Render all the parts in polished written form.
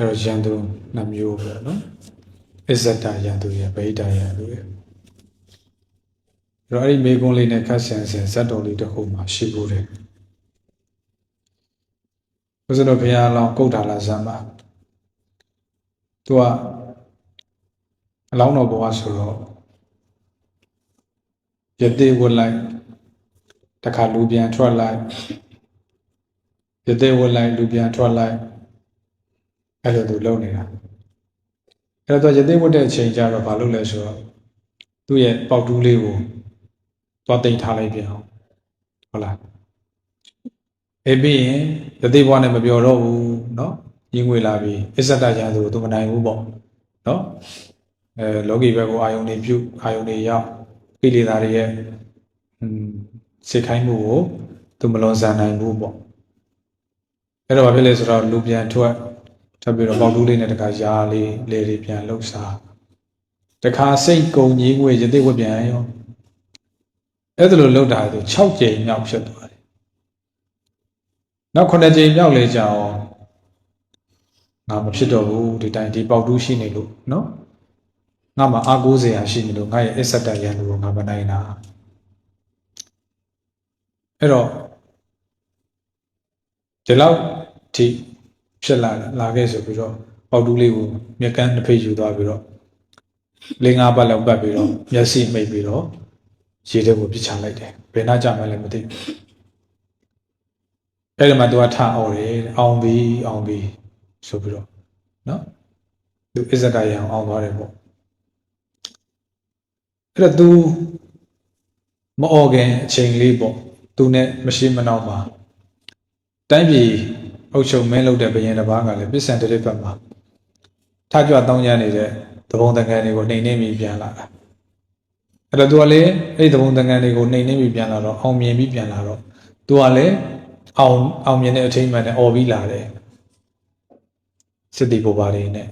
အဲ့တော့ယန္တုနှမျိုးပဲနော်အစ္ဆဒယန္တုရဗိဒယန္တုရအဲ့တော့အဲ့ဒီမေကွန်းလေးနဲ့ခတ်ဆင်ဇတ်တော်လေးတစ်ခုမှရှိဖို့တယ်ဘုရားတော်ဘုရားလောင်းကုဋ္ဌာလဇမ်းမှာသူကအလောင်းတော်ဘဝဆိုတော့ယတိဝလိုက်တခါလူပြန်ထွက်လိုက်ယတိဝလိုက်လူပြန်ထွက်လိုက်အဲ့လိုသူလုပ်နေတာအဲ့တော့ယတိဝတ်တဲ့အချိန်ကျတော့ဘာလုပ်လဲဆိုတော့သူ့ရဲ့ပေါက်တူးလေးကိုသွားတိတ်ထားလိုက်ပြန်အောင်ဟုတ်လားအဲ့ပြီးရင်ယတိဘဝနဲ့မပြောတော့ဘူးเนาะညီငွေလာပြီးအစ္ဆဒယန္တုကိုသူမနိုင်ဘူးပေါ့เนาะလောကီဘက်ကိုအာယုန်တွေပြုအာယုန်တွေရောက်ကိလေသာတွေရဲ့စိတ်ခိုင်းမှုကိုသူမလွန်ဆန်နိုင်ဘူးပေါ့အဲ့တော့ဘာဖြစ်လဲဆိုတော့လူပြန်ထွက်ပြီးတော့ပေါက်တူးလေးနဲ့တခါရာလေးလေတွေပြန်လှုပ်ရှားတခါစိတ်ကုံကြီးငွေယသိဝတ်ပြန်ရောအဲ့ဒါလိုလှုပ်တာသူ6ကြိမ်မြောက်ဖြစ်သွားတယ်နောက်9ကြိမ်မြောက်လေကြအောင်ငါမဖြစ်တော့ဘူးဒီတိုင်းဒီပေါက်တူးရှိနေလို့နော်ငါမှာအားကိုးစရာရှိနေလို့ငါရဲ့အစ္ဆဒယန္တုကိုငါမနိုင်တာအဲ့တော့ဒီလောက်ထိဖြစ်လာခဲ့ဆိုပြီးတော့ပေါက်တူးလေးကိုမြက်ကန်းတစ်ဖိတ်ယူသွားပြီးတော့4-5ပတ်လောက်ပတ်ပြီးတော့မျက်စိမိတ်ပြီးတော့ရေထဲကိုပြစ်ချလိုက်တယ်ဘယ်နှကြမှလည်းမသိဘူးအဲ့ဒီမှာသူကထအောင်တယ်အောင်ပြီဆိုပြီးတော့နော်သူအစ္ဆဒယံအောင်သွားတယ်ပေါ့အဲ့တော့ तू မအော်ခင်အချိန်လေးပေါ့ तू နဲ့မရှိမနှောက်ပါတိုင်းပြည်အုပ်ချုပ်မင်းလုပ်တဲ့ဘုရင်တစ်ပါးကလည်းပစ္စံတရစ်ဘက်မှာထကြွတောင်းကြနေတဲ့သဘုံတန်ကန်တွေကိုနှိမ်နှင်းပြီးပြန်လာတာအဲ့တော့ तू ကလည်းအဲ့ဒီသဘုံတန်ကန်တွေကိုနှိမ်နှင်းပြီးပြန်လာတော့အောင်မြင်ပြီးပြန်လာတော့ तू ကလည်းအောင်မြင်တဲ့အထိမ်းအမှန်နဲ့អော်ပြီးလာတယ်စစ်တီဘိုဘာတွေနဲ့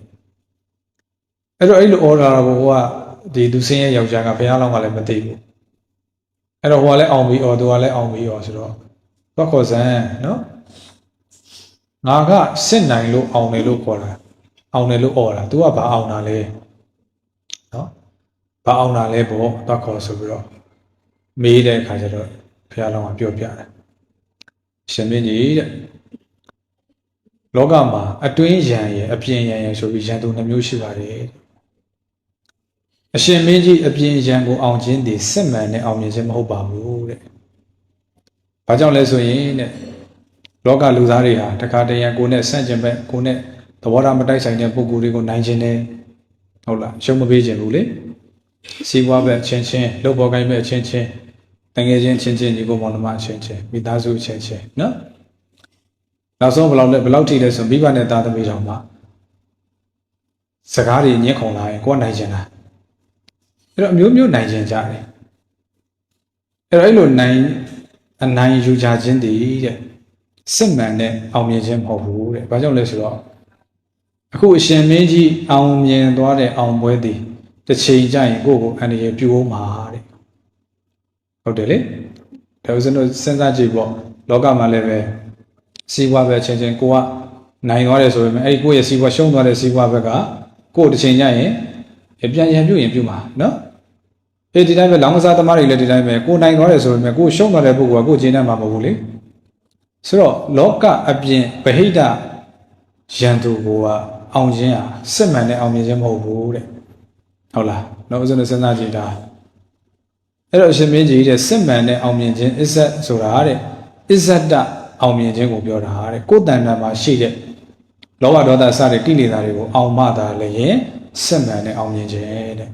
အဲ့တော့အဲ့လိုអော်လာတော့ဟိုကဒီသူစင်းရဲ့ယောက်ျားကဘုရားလောင်းကလည်းမသိဘူးအဲ့တော့ဟိုကလည်းအောင်ပြီးသူကလည်းအောင်ပြီးဆိုတော့သွားခေါ်စမ်းနော်ငါကစစ်နိုင်လို့အောင်တယ်လို့ခေါ်တာအောင်တယ်လို့អော်တာ तू ကဘာအောင်တာလဲနော်ဘာအောင်တာလဲပေါ့သွားခေါ်ဆိုပြီးတော့မေးတဲ့အခါကျတော့ဘုရားလောင်းကပြောပြတယ်ရှင်မင်းကြီးတဲ့လောကမှာအတွင်းယံရဲ့အပြင်ယံရဲ့ဆိုပြီးယံသူနှမျိုးရှိပါတယ်အရှင်မင်းကြီးအပြင်ယံကိုအောင်ခြင်းတည်စစ်မှန်နဲ့အောင်မြင်ခြင်းမဟုတ်ပါဘူးတဲ့။ဘာကြောင့်လဲဆိုရင်တဲ့လောကလူသားတွေဟာတခါတရံကိုနဲ့ဆန့်ကျင်ဘက်ကိုနဲ့သဘောထားမတိုက်ဆိုင်တဲ့ပုဂ္ဂိုလ်တွေကိုနိုင်ခြင်းနဲ့ဟုတ်လားရှုံးမပေးခြင်းဘူးလေ။စီးပွားဘက်ချင်းလုပ်ပေါ်ကိုင်းဘက်ချင်းတငယ်ချင်းချင်းဒီကိုမောင်နှမချင်းမိသားစုချင်းနော်။နောက်ဆုံးဘယ်လောက်ထိလဲဆိုမိဘနဲ့သားသမီးတော်မှာစကားတွေညှက်ခုံလာရင်ကိုယ်နိုင်ခြင်းလားအဲ့တော့အမျိုးမျိုးနိုင်ခြင်းကြတယ်အဲ့လိုအနိုင်ယူကြခြင်းတည်တဲ့စစ်မှန်တဲ့အောင်မြင်ခြင်းမဟုတ်ဘူးတဲ့ဘာကြောင့်လဲဆိုတော့အခုအရှင်မင်းကြီးအောင်မြင်သွားတဲ့အောင်ပွဲတည်တစ်ချိန်ကျရင်ကိုယ့်ကိုအန္တရာယ်ပြုအောင်မှာတဲ့ဟုတ်တယ်လေဒါဥစဉ်တို့စဉ်းစားကြည့်ပေါ့လောကမှာလည်းပဲစီးပွားပဲချင်းကိုကနိုင်သွားတယ်ဆိုပေမဲ့အဲ့ဒီကိုယ့်ရဲ့စီးပွားရှုံးသွားတဲ့စီးပွားဘက်ကကိုယ့်တစ်ချိန်ကျရင်ပြန်ရံပြုတ်ရင်ပြုတ်မှာနော်ဒီတိုင်းပဲလောင်းကစားသမားတွေလည်းဒီတိုင်းပဲကိုနိုင်သွားတယ်ဆိုပေမဲ့ကိုရှုံးသွားတဲ့ပုဂ္ဂိုလ်ကကိုကျင်းတတ်မှာမဟုတ်ဘူးလေဆိုတော့လောကအပြင်ဗဟိတယန္တုကိုကအောင်ခြင်းဟာစစ်မှန်တဲ့အောင်မြင်ခြင်းမဟုတ်ဘူးတဲ့ဟုတ်လားနောက်ဦးဇင်းတို့စဉ်းစားကြည့်တာအဲ့တော့အရှင်မင်းကြီးတဲ့စစ်မှန်တဲ့အောင်မြင်ခြင်းအစ္ဆတ်ဆိုတာတဲ့အစ္ဆဒအောင်မြင်ခြင်းကိုပြောတာတဲ့ကိုယ်တဏ္ဍာမှာရှိတဲ့လောဘဒေါသစတဲ့ကိလေသာတွေကိုအောင်မှသာလည်းရင်စစ်မှန်တဲ့အောင်မြင်ခြင်းတဲ့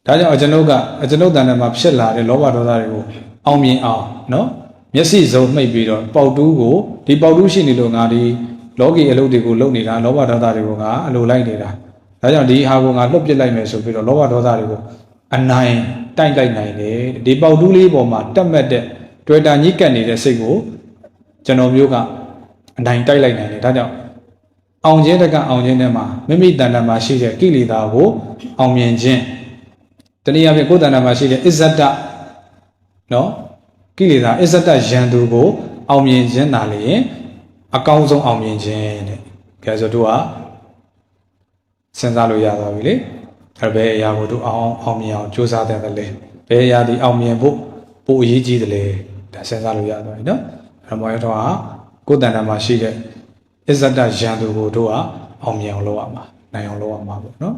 ဒါကြောင့်ကျွန်ုပ်တဏ္ဍာမှာဖြစ်လာတဲ့လောဘဒေါသတွေကိုအောင်မြင်အောင်နော်မျက်စိစုံမှိတ်ပြီးတော့ပေါက်တူးကိုဒီပေါက်တူးရှိနေလို့ငါဒီလောကီအလုပ်တွေကိုလုပ်နေတာလောဘဒေါသတွေကိုငါအလိုလိုက်နေတာဒါကြောင့်ဒီဟာကိုငါလွတ်ပစ်လိုက်မယ်ဆိုပြီးတော့လောဘဒေါသတွေကိုအနိုင်တိုက်လိုက်နိုင်တယ်ဒီပေါက်တူးလေးပေါ်မှာတက်မှတ်တဲ့တွေ့တာညှိကပ်နေတဲ့စိတ်ကိုကျွန်တော်မျိုးကအနိုင်တိုက်လိုက်နိုင်တယ်ဒါကြောင့်အောင်ခြင်းတကအောင်ခြင်းထဲမှာမိမိတဏ္ဍာမှာရှိတဲ့ကိလေသာကိုအောင်မြင်ခြင်းတနည်းအားဖြင့်ကိုယ်တဏ္ဍာမှာရှိတဲ့အစ္ဆဒနော်ကိလေသာအစ္ဆဒယန္တုကိုအောင်မြင်ခြင်းသာလျင်အကောင်းဆုံးအောင်မြင်ခြင်းတဲ့က ကဲဆိုတို့ကစဉ်းစားလို့ရသွားပြီလေအဲ့ဘယ်အရာကိုတို့အောင်မြင်အောင်ကြိုးစားတဲ့လေဘယ်အရာဒီအောင်မြင်ဖို့ပိုအရေးကြီးတယ်လေဒါစဉ်းစားလို့ရသွားပြီနော်အဲ့မောရတော့ကိုယ်တန်တမှာရှိတဲ့အစ္ဆဒရန်သူကိုတို့ကအောင်မြင်အောင်လုပ်ရမှာနိုင်အောင်လုပ်ရမှာပေါ့နော်